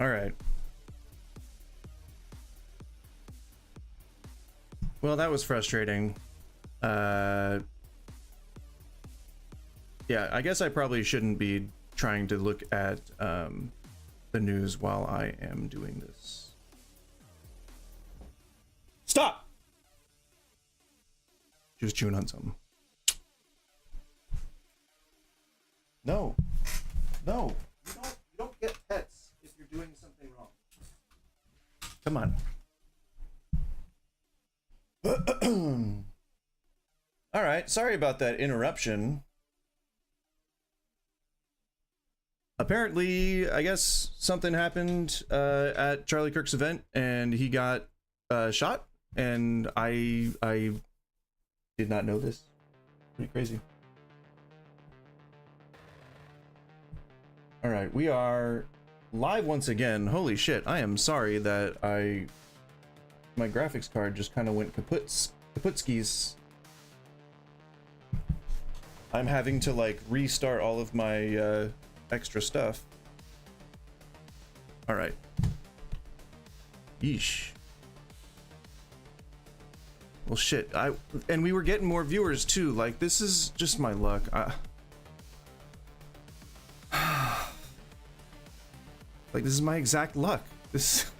All right. Well, that was frustrating. Yeah, I guess I probably shouldn't be trying to look at the news while I am doing this. Stop! She was chewing on something. No. No. You don't get pets if you're doing something wrong. Come on. All right, sorry about that interruption. Apparently, I guess something happened at Charlie Kirk's event, and he got shot. And I did not know this. Pretty crazy. All right, we are live once again. Holy shit! I am sorry that my graphics card just kind of went kaput skis. I'm having to like restart all of my extra stuff. All right. Yeesh. Well, shit. And we were getting more viewers too. Like, this is just my luck. Like, this is my exact luck. This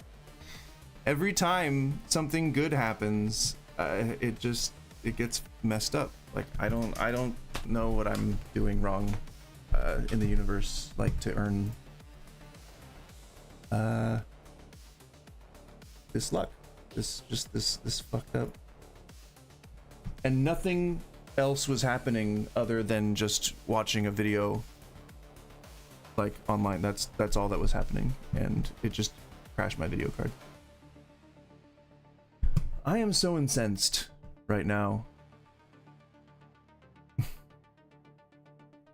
every time something good happens, it gets messed up. Like, I don't know what I'm doing wrong in the universe, like, to earn this luck. This fucked up. And nothing else was happening other than just watching a video like online. That's all that was happening, and it just crashed my video card. I am so incensed right now.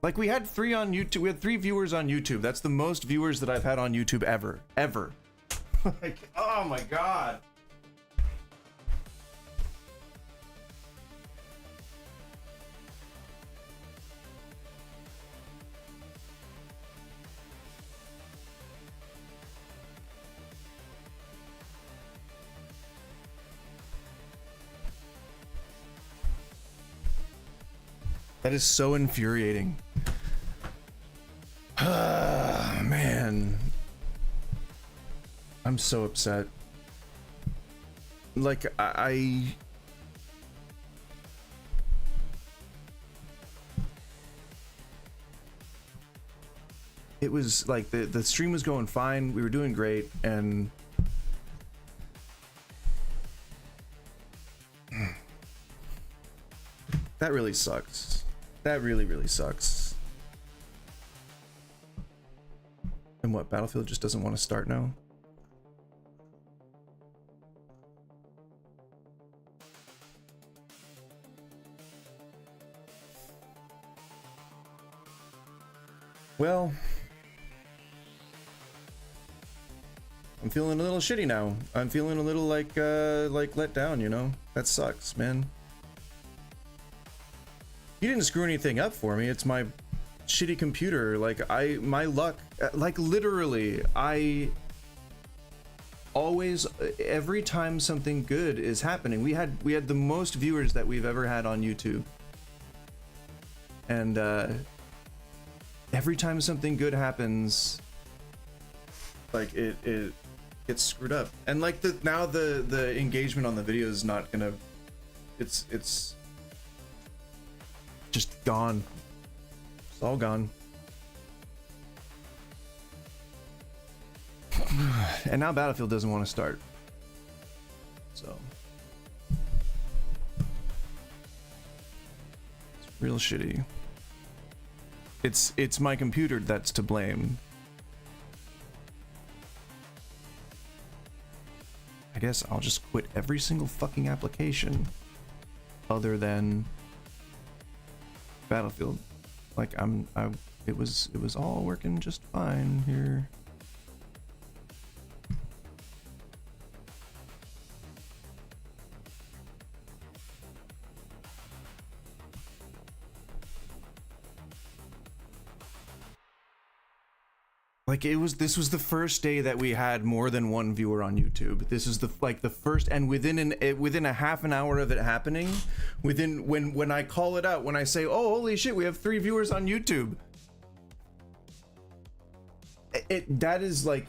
Like, we had 3 on YouTube. We had 3 viewers on YouTube. That's the most viewers that I've had on YouTube ever. Like, oh my god. That is so infuriating. Man. I'm so upset. Like, it was like the stream was going fine. We were doing great, and that really sucks. That really sucks. And what, Battlefield just doesn't want to start now? Well, I'm feeling a little shitty now. I'm feeling a little like let down, you know? That sucks, man. You didn't screw anything up for me. It's my shitty computer. Like, my luck, like, literally, I always, every time something good is happening, we had the most viewers that we've ever had on YouTube. And every time something good happens, like, it gets screwed up. And like, now the engagement on the video is not gonna, it's just gone. It's all gone. And now Battlefield doesn't want to start. So it's real shitty. It's my computer that's to blame. I guess I'll just quit every single fucking application other than Battlefield. Like, it was all working just fine here. Like this was the first day that we had more than one viewer on YouTube. This is the first, and within a half an hour of it happening, when I call it out, when I say, oh holy shit, we have 3 viewers on YouTube. That is like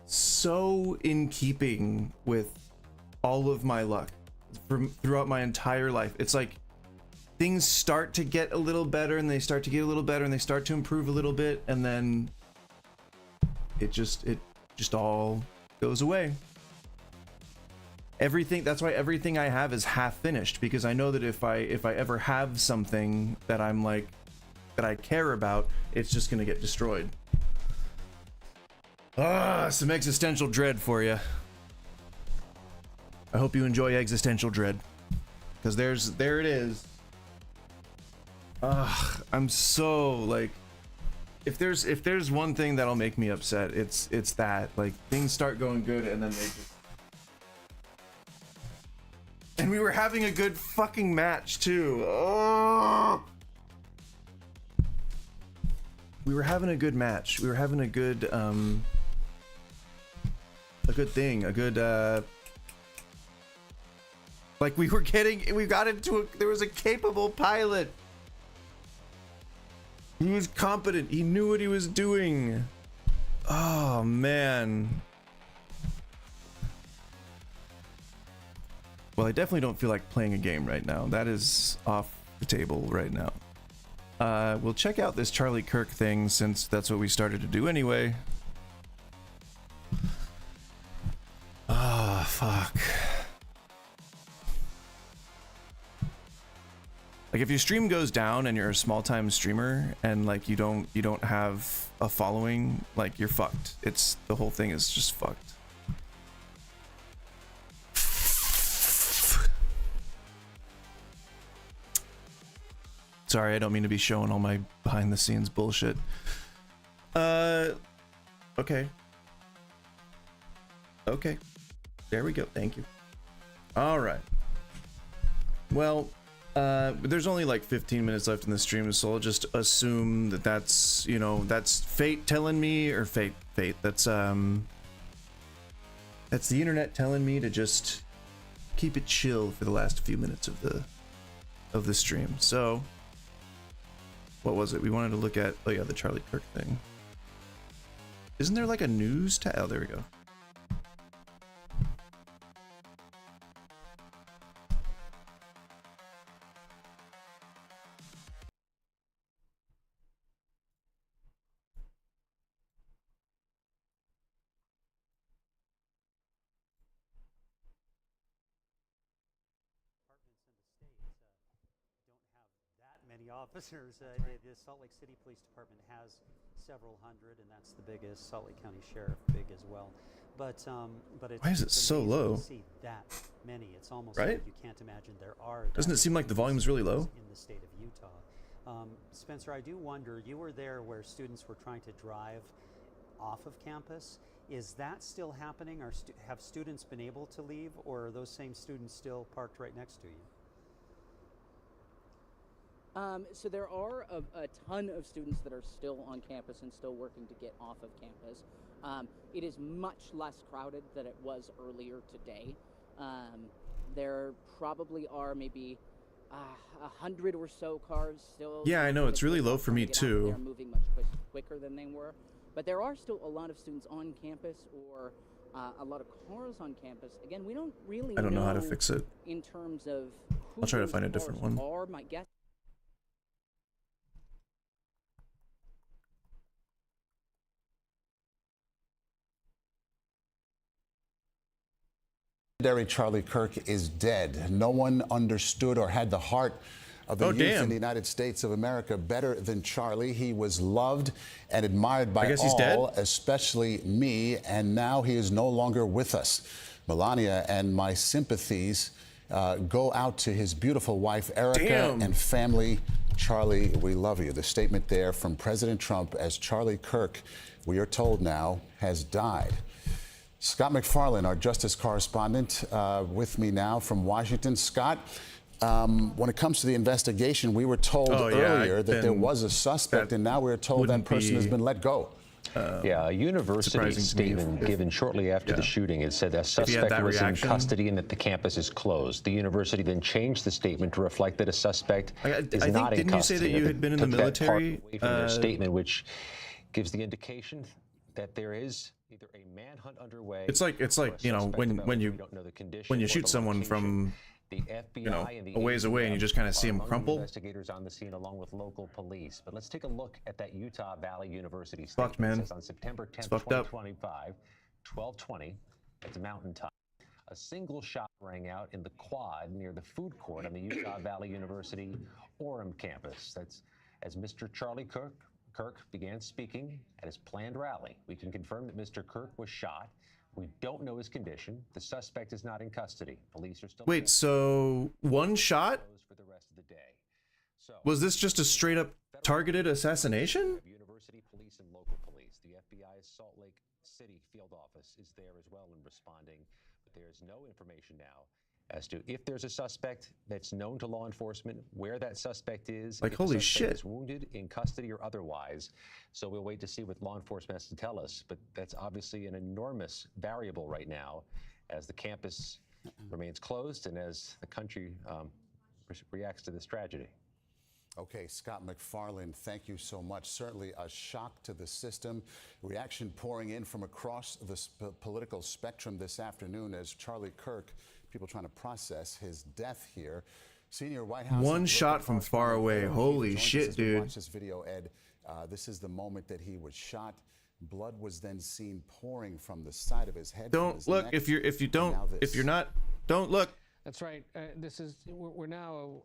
so in keeping with all of my luck throughout my entire life. It's like things start to get a little better, and they start to get a little better, and they start to improve a little bit, and then it just all goes away. Everything, that's why everything I have is half finished, because I know that if I ever have something that I'm like, that I care about, it's just gonna get destroyed. Some existential dread for you. I hope you enjoy existential dread, because there it is. I'm so like, if there's one thing that'll make me upset, it's that like things start going good and then they just, and we were having a good fucking match too. We were having a good match. We were having a good thing, like we got into there was a capable pilot. He was competent. He knew what he was doing. Oh man. Well, I definitely don't feel like playing a game right now. That is off the table right now. We'll check out this Charlie Kirk thing, since that's what we started to do anyway. Fuck. Like if your stream goes down and you're a small time streamer and like you don't have a following, like you're fucked. The whole thing is just fucked. Sorry, I don't mean to be showing all my behind the scenes bullshit. Okay. Okay. There we go. Thank you. All right. Well, there's only like 15 minutes left in the stream, so I'll just assume that that's, you know, that's fate telling me, or fate, that's the internet telling me to just keep it chill for the last few minutes of the stream. So what was it? We wanted to look at, oh yeah, the Charlie Kirk thing. Isn't there like a news tab? Oh, there we go. Officers. The Salt Lake City Police Department has several hundred, and that's the biggest. Salt Lake County Sheriff, big as well. But it's, why is it so low? To see that many, it's almost right? like you can't imagine there are. Doesn't it seem like the volume's really low in the state of Utah? Spencer, I do wonder. You were there where students were trying to drive off of campus. Is that still happening? Have students been able to leave, or are those same students still parked right next to you? So there are a ton of students that are still on campus and still working to get off of campus. It is much less crowded than it was earlier today. There probably are maybe 100 or so cars still. Yeah, I know, it's really low for me too. They're moving much quicker than they were. But there are still a lot of students on campus, or a lot of cars on campus. Again, we don't really I don't know how to fix it. In terms of who I'll try to those find a different one. Are, my guess. Legendary Charlie Kirk is dead. No one understood or had the heart of the youth in the United States of America better than Charlie. He was loved and admired by all, especially me, and now he is no longer with us. Melania, and my sympathies go out to his beautiful wife, Erica, and family. Charlie, we love you. The statement there from President Trump as Charlie Kirk, we are told now, has died. Scott McFarlane, our justice correspondent, with me now from Washington. Scott, when it comes to the investigation, we were told earlier that there was a suspect, and now we're told that person has been let go. Yeah, a university statement given shortly after the shooting. It said a suspect was in custody and that the campus is closed. The university then changed the statement to reflect that a suspect is not in custody. Didn't you say that you had been in the military? Away from their statement, which gives the indication that there is either a manhunt underway. It's like you know when you shoot someone from the FBI and the a ways away and you just kind of see them crumple. Investigators on the scene along with local police. But let's take a look at that Utah Valley University Fucked, man. It says on September 10th, 2025, 12:20 at the mountaintop, a single shot rang out in the quad near the food court on the Utah Valley University Orem campus. That's as Mr. Charlie Kirk began speaking at his planned rally. We can confirm that Mr. Kirk was shot. We don't know his condition. The suspect is not in custody. Police are still. Wait, so one shot? For the rest of the day. So, was this just a straight up targeted assassination? University police and local police. The FBI's Salt Lake City field office is there as well in responding, but there is no information now as to if there's a suspect that's known to law enforcement, where that suspect is, like if holy the suspect shit, is wounded, in custody, or otherwise. So we'll wait to see what law enforcement has to tell us. But that's obviously an enormous variable right now, as the campus remains closed and as the country reacts to this tragedy. Okay, Scott McFarland, thank you so much. Certainly a shock to the system. Reaction pouring in from across the political spectrum this afternoon as Charlie Kirk, people trying to process his death here. Senior White House. One shot from far away. Holy shit, dude. Watch this video, Ed. This is the moment that he was shot. Blood was then seen pouring from the side of his head. Don't look. If you're not, don't look. That's right. We're now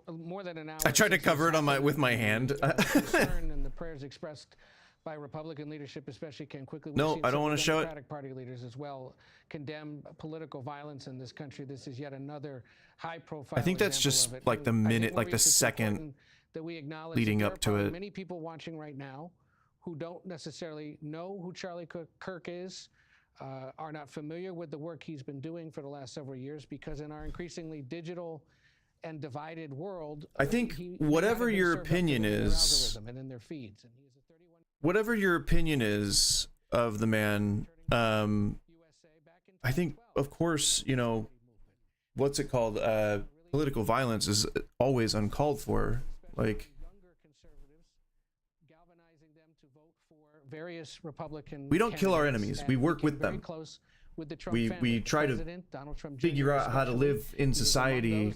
more than an hour. I tried to cover it with my hand. Concern and the prayers expressed by Republican leadership, especially Ken quickly. No, I don't want to show it. Democratic Party leaders as well condemn political violence in this country. This is yet another high-profile. I think that's just like the minute, like the second that we acknowledge leading up to it. Many people watching right now who don't necessarily know who Charlie Kirk is. Are not familiar with the work he's been doing for the last several years, because in our increasingly digital and divided world, I think whatever your opinion is, and in their feeds, and whatever your opinion is of the man, I think, of course, you know, what's it called? Political violence is always uncalled for. Like, various Republican we don't kill our enemies. We work with them. We try to figure out how to live in society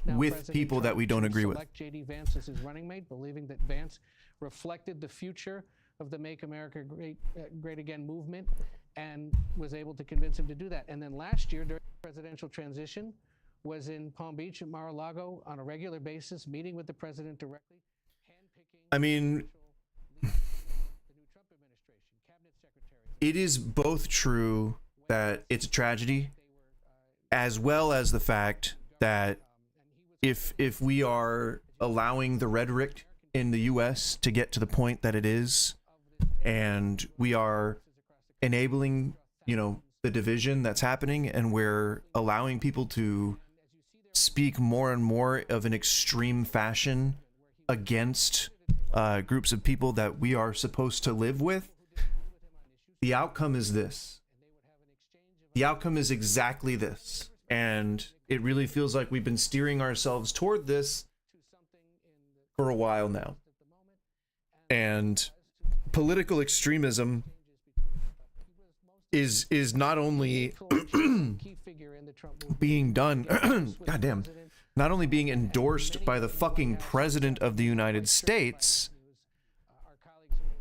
with people that we don't agree with. J.D. Vance as his running mate, believing that Vance reflected the future of the Make America Great Again movement, and was able to convince him to do that. And then last year, during the presidential transition, was in Palm Beach and Mar-a-Lago on a regular basis, meeting with the president directly, handpicking. I mean, it is both true that it's a tragedy, as well as the fact that if we are allowing the rhetoric in the U.S. to get to the point that it is, and we are enabling, you know, the division that's happening, and we're allowing people to speak more and more of an extreme fashion against groups of people that we are supposed to live with, the outcome is this. The outcome is exactly this. And it really feels like we've been steering ourselves toward this for a while now. And political extremism is not only being done, goddamn, not only being endorsed by the fucking president of the United States,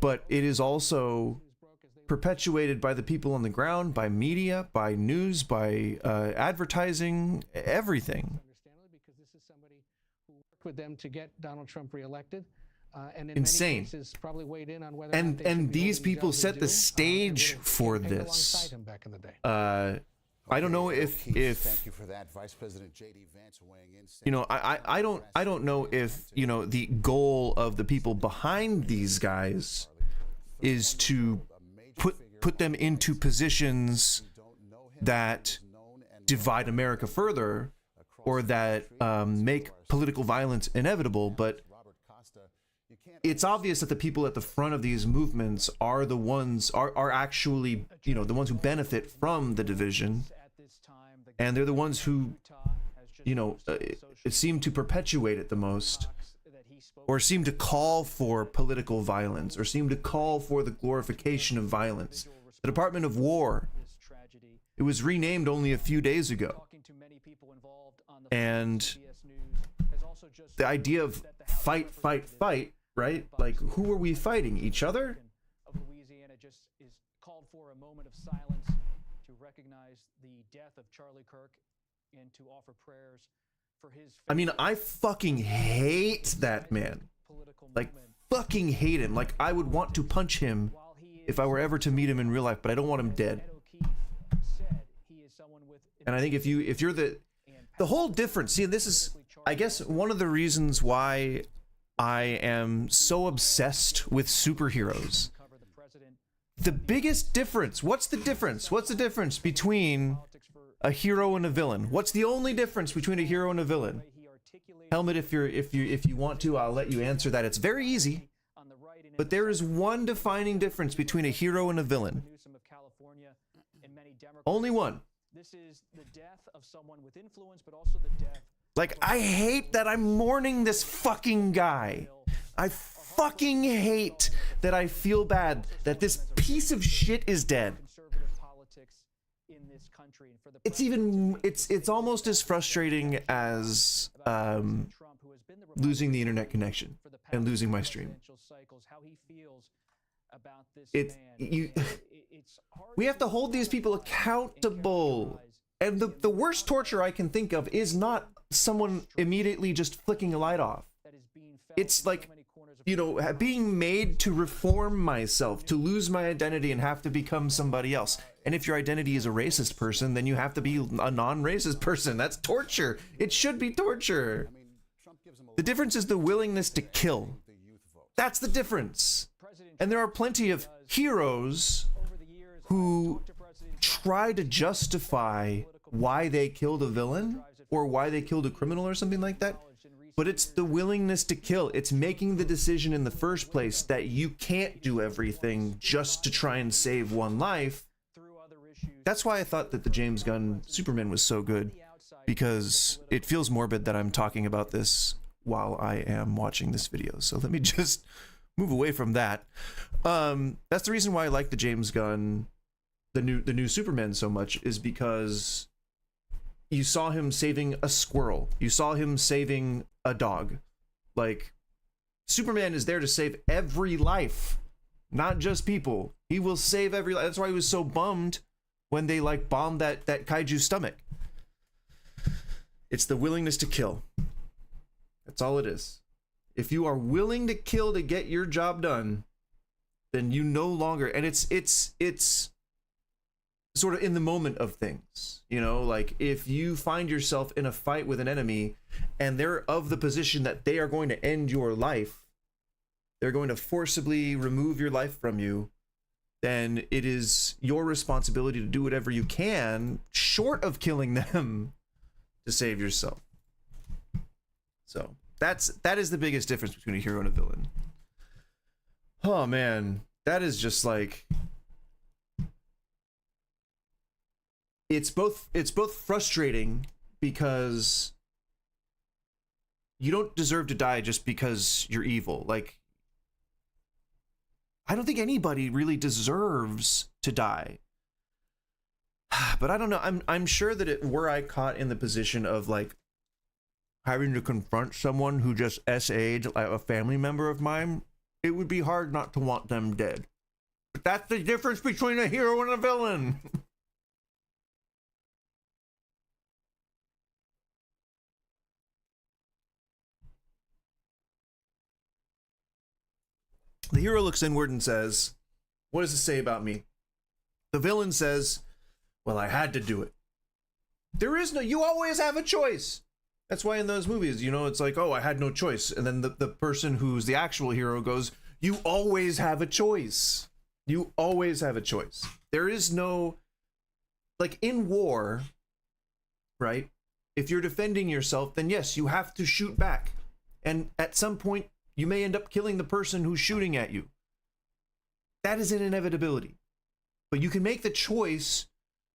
but it is also perpetuated by the people on the ground, by media, by news, by advertising, everything. Because this is somebody who worked with them to get Donald Trump reelected, and in insane. Many cases probably weighed in on whether and these people set the stage for this. I don't know if thank you for that, Vice President J.D. Vance weighing in. You know, I don't know if, you know, the goal of the people behind these guys is to put them into positions that divide America further, or that make political violence inevitable. But it's obvious that the people at the front of these movements are the ones are actually, you know, the ones who benefit from the division, and they're the ones who, you know, it seem to perpetuate it the most, or seem to call for political violence, or seem to call for the glorification of violence. The Department of War, it was renamed only a few days ago, and the idea of fight, fight, fight, right? Like, who are we fighting? Each other? Louisiana just is called for a moment of silence to recognize the death of Charlie Kirk and to offer prayers for his family. I mean, I fucking hate that man. Like, fucking hate him. Like, I would want to punch him if I were ever to meet him in real life, but I don't want him dead. And I think if you're the whole difference, see, this is, I guess, one of the reasons why I am so obsessed with superheroes. The biggest difference, what's the difference? What's the difference between a hero and a villain? What's the only difference between a hero and a villain? Helmet, if you want to, I'll let you answer that. It's very easy. But there is one defining difference between a hero and a villain. Only one. This is the death of someone with influence, but also the death. Like, I hate that I'm mourning this fucking guy. I fucking hate that I feel bad that this piece of shit is dead. It's almost as frustrating as losing the internet connection and losing my stream. We have to hold these people accountable. And the worst torture I can think of is not someone immediately just flicking a light off. It's like, you know, being made to reform myself, to lose my identity and have to become somebody else. And if your identity is a racist person, then you have to be a non-racist person. That's torture. It should be torture. The difference is the willingness to kill. That's the difference. And there are plenty of heroes who try to justify why they killed a villain or why they killed a criminal or something like that. But it's the willingness to kill. It's making the decision in the first place that you can't do everything just to try and save one life. That's why I thought that the James Gunn Superman was so good, because it feels morbid that I'm talking about this while I am watching this video. So let me just move away from that. That's the reason why I like the James Gunn, the new Superman so much, is because you saw him saving a squirrel. You saw him saving a dog. Like, Superman is there to save every life, not just people. He will save every life. That's why he was so bummed when they like bombed that kaiju stomach. It's the willingness to kill. That's all it is. If you are willing to kill to get your job done, then you no longer, and it's sort of in the moment of things, you know, like if you find yourself in a fight with an enemy and they're of the position that they are going to end your life, they're going to forcibly remove your life from you, then it is your responsibility to do whatever you can, short of killing them, to save yourself. So that is the biggest difference between a hero and a villain. Oh man, that is just like, it's both frustrating because you don't deserve to die just because you're evil. Like, I don't think anybody really deserves to die. But I don't know. I'm sure that were I caught in the position of like having to confront someone who just SA'd like a family member of mine, it would be hard not to want them dead. But that's the difference between a hero and a villain. The hero looks inward and says, what does it say about me? The villain says, well, I had to do it. There is no, you always have a choice. That's why in those movies, you know, it's like, oh, I had no choice. And then the person who's the actual hero goes, you always have a choice. You always have a choice. There is no, like in war, right? If you're defending yourself, then yes, you have to shoot back. And at some point, You may end up killing the person who's shooting at you. That is an inevitability. But you can make the choice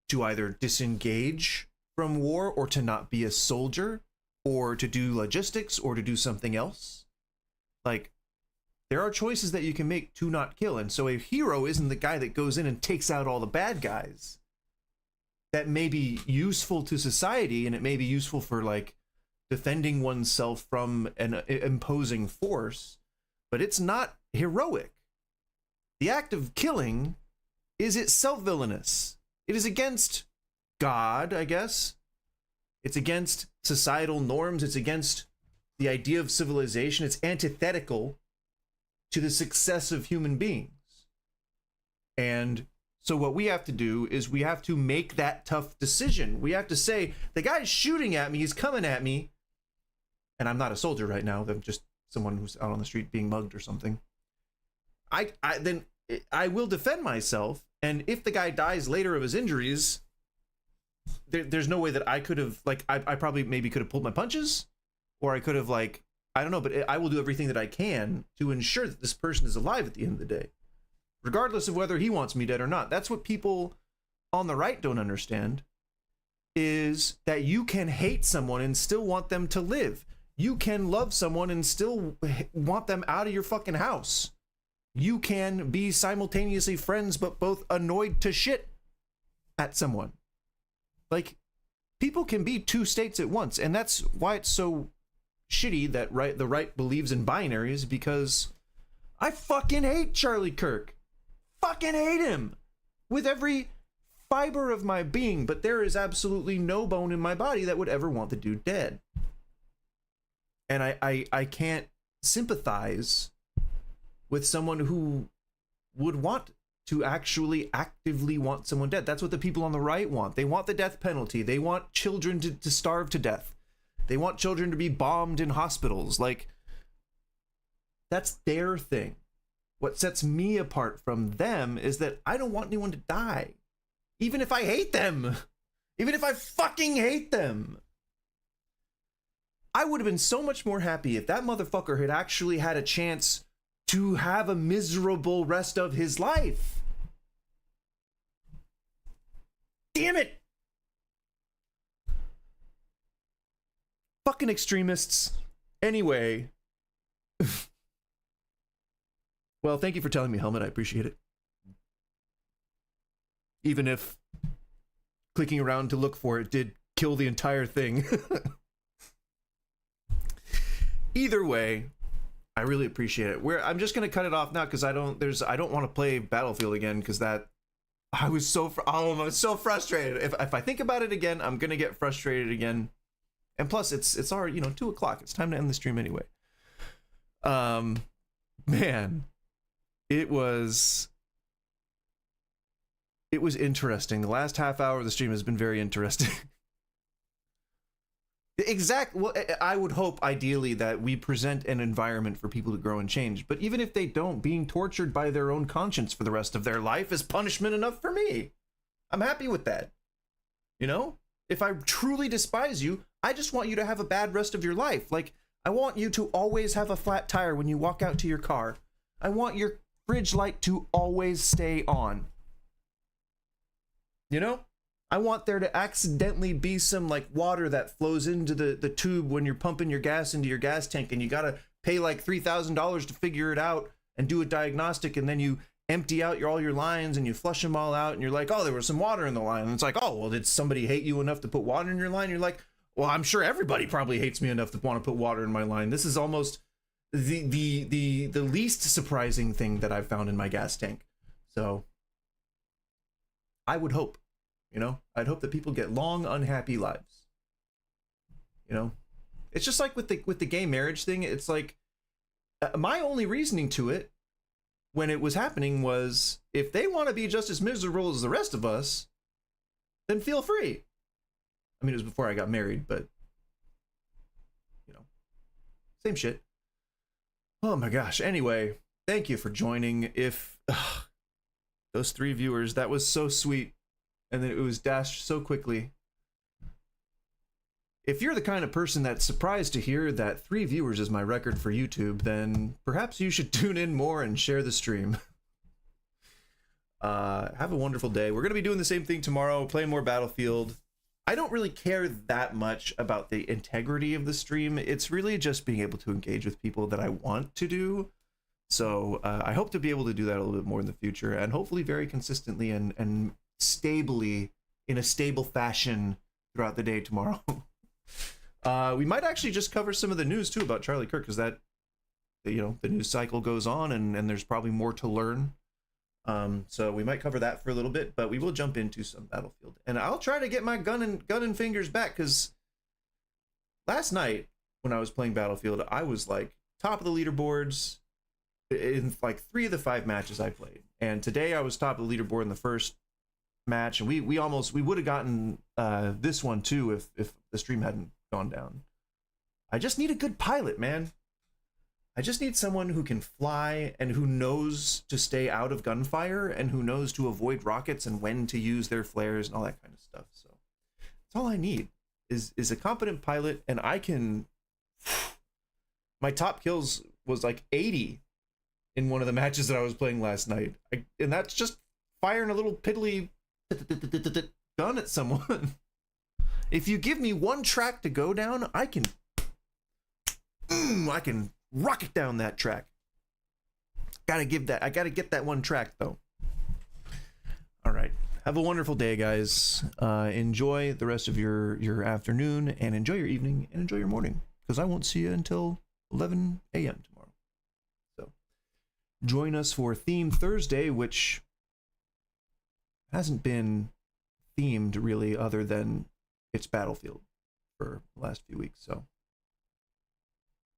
to either disengage from war, or to not be a soldier, or to do logistics, or to do something else. Like, there are choices that you can make to not kill. And so a hero isn't the guy that goes in and takes out all the bad guys. That may be useful to society, and it may be useful for, like, defending oneself from an imposing force, but it's not heroic. The act of killing is itself villainous. It is against God, I guess. It's against societal norms. It's against the idea of civilization. It's antithetical to the success of human beings. And so what we have to do is we have to make that tough decision. We have to say, the guy's shooting at me, he's coming at me, and I'm not a soldier right now. I'm just someone who's out on the street being mugged or something. Then I will defend myself, and if the guy dies later of his injuries, there's no way that I could have, like, I probably maybe could have pulled my punches, or I could have, like, I don't know, but I will do everything that I can to ensure that this person is alive at the end of the day, regardless of whether he wants me dead or not. That's what people on the right don't understand, is that you can hate someone and still want them to live. You can love someone and still want them out of your fucking house. You can be simultaneously friends but both annoyed to shit at someone. Like, people can be two states at once, and that's why it's so shitty that the right believes in binaries, because I fucking hate Charlie Kirk. Fucking hate him with every fiber of my being, but there is absolutely no bone in my body that would ever want the dude dead. And I can't sympathize with someone who would want to actually actively want someone dead. That's what the people on the right want. They want the death penalty. They want children to starve to death. They want children to be bombed in hospitals. Like, that's their thing. What sets me apart from them is that I don't want anyone to die. Even if I hate them. Even if I fucking hate them. I would have been so much more happy if that motherfucker had actually had a chance to have a miserable rest of his life. Damn it! Fucking extremists. Anyway. Well, thank you for telling me, Helmet. I appreciate it. Even if clicking around to look for it did kill the entire thing. Either way, I really appreciate it. I'm just gonna cut it off now because I don't want to play Battlefield again, because I'm so frustrated. If I think about it again, I'm gonna get frustrated again. And plus, it's already 2 o'clock. It's time to end the stream anyway. Man, it was interesting. The last half hour of the stream has been very interesting. Well, I would hope ideally that we present an environment for people to grow and change. But even if they don't, being tortured by their own conscience for the rest of their life is punishment enough for me. I'm happy with that. If I truly despise you, I just want you to have a bad rest of your life. Like, I want you to always have a flat tire when you walk out to your car. I want your fridge light to always stay on. I want there to accidentally be some, like, water that flows into the tube when you're pumping your gas into your gas tank, and you gotta pay like $3,000 to figure it out and do a diagnostic, and then you empty out all your lines and you flush them all out, and you're like, oh, there was some water in the line. And it's like, oh, well, did somebody hate you enough to put water in your line? You're like, well, I'm sure everybody probably hates me enough to want to put water in my line. This is almost the least surprising thing that I've found in my gas tank. So I would hope, I'd hope that people get long, unhappy lives. It's just like with the gay marriage thing. It's like, my only reasoning to it when it was happening was, if they want to be just as miserable as the rest of us, then feel free. I mean, it was before I got married, but same shit. Oh my gosh. Anyway, thank you for joining. If those 3 viewers, that was so sweet, and then it was dashed so quickly. if you're the kind of person that's surprised to hear that 3 viewers is my record for YouTube, then perhaps you should tune in more and share the stream. Have a wonderful day. We're going to be doing the same thing tomorrow, playing more Battlefield. I don't really care that much about the integrity of the stream. It's really just being able to engage with people that I want to do. So I hope to be able to do that a little bit more in the future, and hopefully very consistently and stably, in a stable fashion throughout the day tomorrow. We might actually just cover some of the news too about Charlie Kirk, because that, you know, the news cycle goes on, and there's probably more to learn. So we might cover that for a little bit, but we will jump into some Battlefield, and I'll try to get my gun and fingers back, because last night when I was playing Battlefield, I was like top of the leaderboards in like 3 of the 5 matches I played, and today I was top of the leaderboard in the first match, and we would have gotten this one too if the stream hadn't gone down. I just need a good pilot, man. I just need someone who can fly and who knows to stay out of gunfire and who knows to avoid rockets and when to use their flares and all that kind of stuff. So that's all I need is a competent pilot, and I can. My top kills was like 80 in one of the matches that I was playing last night, and that's just firing a little piddly gun at someone. If you give me one track to go down, I can rocket down that track. I gotta get that one track though. All right, have a wonderful day, guys. Enjoy the rest of your afternoon, and enjoy your evening, and enjoy your morning, because I won't see you until 11 a.m. tomorrow. So join us for Theme Thursday, which hasn't been themed really other than it's Battlefield for the last few weeks. So